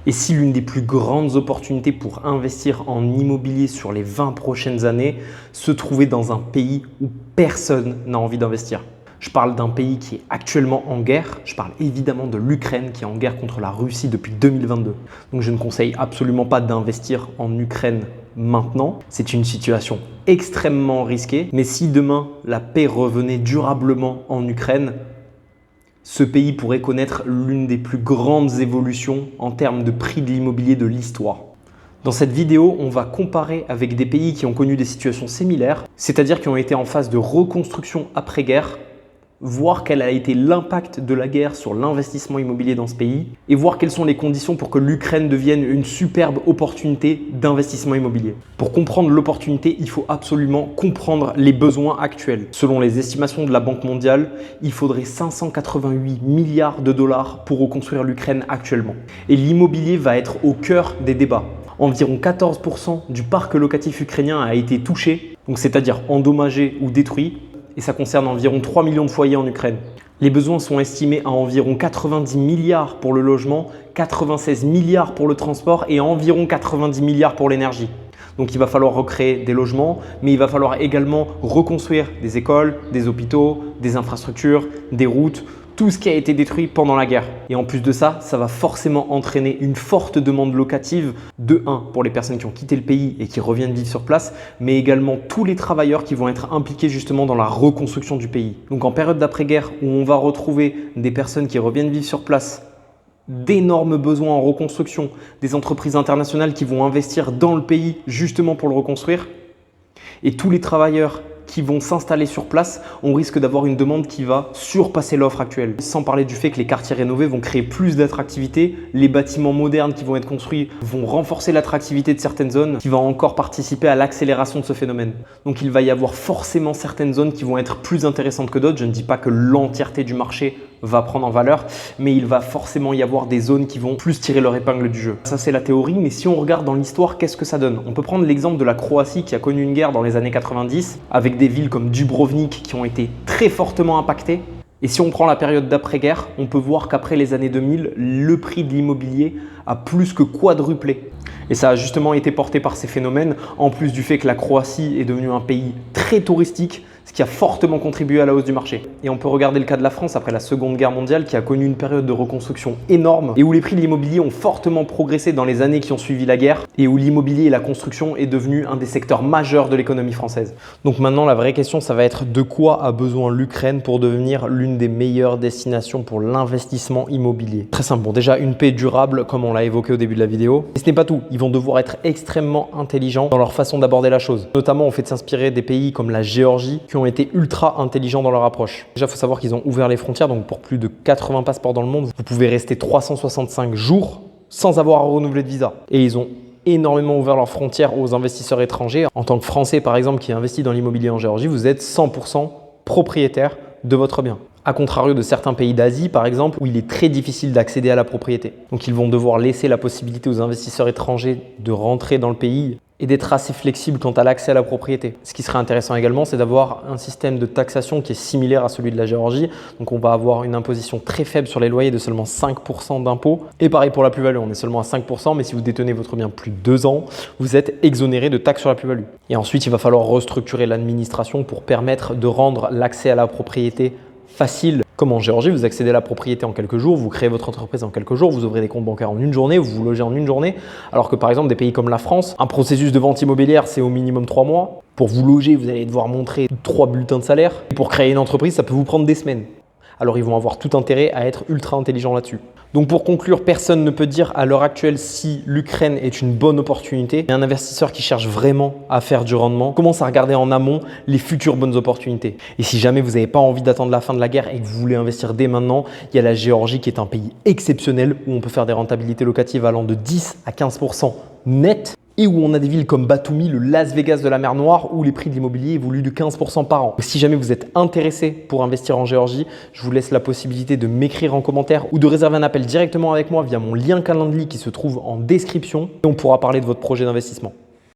Et si l'une des plus grandes opportunités pour investir en immobilier sur les 20 prochaines années se trouvait dans un pays où personne n'a envie d'investir? Je parle d'un pays qui est actuellement en guerre. Je parle évidemment de l'Ukraine qui est en guerre contre la Russie depuis 2022. Donc je ne conseille absolument pas d'investir en Ukraine maintenant. C'est une situation extrêmement risquée. Mais si demain la paix revenait durablement en Ukraine, ce pays pourrait connaître l'une des plus grandes évolutions en termes de prix de l'immobilier de l'histoire. Dans cette vidéo, on va comparer avec des pays qui ont connu des situations similaires, c'est-à-dire qui ont été en phase de reconstruction après-guerre, voir quel a été l'impact de la guerre sur l'investissement immobilier dans ce pays et voir quelles sont les conditions pour que l'Ukraine devienne une superbe opportunité d'investissement immobilier. Pour comprendre l'opportunité, il faut absolument comprendre les besoins actuels. Selon les estimations de la Banque mondiale, il faudrait 588 milliards de dollars pour reconstruire l'Ukraine actuellement. Et l'immobilier va être au cœur des débats. Environ 14% du parc locatif ukrainien a été touché, donc c'est-à-dire endommagé ou détruit. Et ça concerne environ 3 millions de foyers en Ukraine. Les besoins sont estimés à environ 90 milliards pour le logement, 96 milliards pour le transport et environ 90 milliards pour l'énergie. Donc il va falloir recréer des logements, mais il va falloir également reconstruire des écoles, des hôpitaux, des infrastructures, des routes, tout ce qui a été détruit pendant la guerre. Et en plus de ça, ça va forcément entraîner une forte demande locative de 1 pour les personnes qui ont quitté le pays et qui reviennent vivre sur place, mais également tous les travailleurs qui vont être impliqués justement dans la reconstruction du pays. Donc en période d'après-guerre où on va retrouver des personnes qui reviennent vivre sur place, d'énormes besoins en reconstruction, des entreprises internationales qui vont investir dans le pays justement pour le reconstruire, et tous les travailleurs qui vont s'installer sur place, on risque d'avoir une demande qui va surpasser l'offre actuelle. Sans parler du fait que les quartiers rénovés vont créer plus d'attractivité, les bâtiments modernes qui vont être construits vont renforcer l'attractivité de certaines zones, qui va encore participer à l'accélération de ce phénomène. Donc il va y avoir forcément certaines zones qui vont être plus intéressantes que d'autres. Je ne dis pas que l'entièreté du marché va prendre en valeur, mais il va forcément y avoir des zones qui vont plus tirer leur épingle du jeu. Ça c'est la théorie, mais si on regarde dans l'histoire, qu'est-ce que ça donne? On peut prendre l'exemple de la Croatie qui a connu une guerre dans les années 90 avec des villes comme Dubrovnik qui ont été très fortement impactées. Et si on prend la période d'après-guerre, on peut voir qu'après les années 2000, le prix de l'immobilier a plus que quadruplé. Et ça a justement été porté par ces phénomènes, en plus du fait que la Croatie est devenue un pays très touristique, ce qui a fortement contribué à la hausse du marché. Et on peut regarder le cas de la France après la Seconde Guerre mondiale qui a connu une période de reconstruction énorme et où les prix de l'immobilier ont fortement progressé dans les années qui ont suivi la guerre et où l'immobilier et la construction est devenu un des secteurs majeurs de l'économie française. Donc maintenant, la vraie question, ça va être de quoi a besoin l'Ukraine pour devenir l'une des meilleures destinations pour l'investissement immobilier? Très simple. Bon, déjà, une paix durable, comme on l'a évoqué au début de la vidéo. Et ce n'est pas tout. Ils vont devoir être extrêmement intelligents dans leur façon d'aborder la chose. Notamment, au fait de s'inspirer des pays comme la Géorgie qui ont été ultra intelligents dans leur approche. Déjà, il faut savoir qu'ils ont ouvert les frontières, donc pour plus de 80 passeports dans le monde, vous pouvez rester 365 jours sans avoir à renouveler de visa. Et ils ont énormément ouvert leurs frontières aux investisseurs étrangers. En tant que Français, par exemple, qui investit dans l'immobilier en Géorgie, vous êtes 100% propriétaire de votre bien. A contrario de certains pays d'Asie, par exemple, où il est très difficile d'accéder à la propriété. Donc, ils vont devoir laisser la possibilité aux investisseurs étrangers de rentrer dans le pays et d'être assez flexible quant à l'accès à la propriété. Ce qui serait intéressant également, c'est d'avoir un système de taxation qui est similaire à celui de la Géorgie. Donc on va avoir une imposition très faible sur les loyers de seulement 5% d'impôt. Et pareil pour la plus-value, on est seulement à 5%, mais si vous détenez votre bien plus de 2 ans, vous êtes exonéré de taxes sur la plus-value. Et ensuite, il va falloir restructurer l'administration pour permettre de rendre l'accès à la propriété facile. Comme en Géorgie, vous accédez à la propriété en quelques jours, vous créez votre entreprise en quelques jours, vous ouvrez des comptes bancaires en une journée, vous vous logez en une journée. Alors que par exemple, des pays comme la France, un processus de vente immobilière, c'est au minimum 3 mois. Pour vous loger, vous allez devoir montrer 3 bulletins de salaire. Et pour créer une entreprise, ça peut vous prendre des semaines. Alors ils vont avoir tout intérêt à être ultra intelligents là-dessus. Donc pour conclure, personne ne peut dire à l'heure actuelle si l'Ukraine est une bonne opportunité. Et un investisseur qui cherche vraiment à faire du rendement commence à regarder en amont les futures bonnes opportunités. Et si jamais vous n'avez pas envie d'attendre la fin de la guerre et que vous voulez investir dès maintenant, il y a la Géorgie qui est un pays exceptionnel où on peut faire des rentabilités locatives allant de 10 à 15% net. Et où on a des villes comme Batumi, le Las Vegas de la mer Noire, où les prix de l'immobilier évoluent de 15% par an. Si jamais vous êtes intéressé pour investir en Géorgie, je vous laisse la possibilité de m'écrire en commentaire ou de réserver un appel directement avec moi via mon lien Calendly qui se trouve en description et on pourra parler de votre projet d'investissement.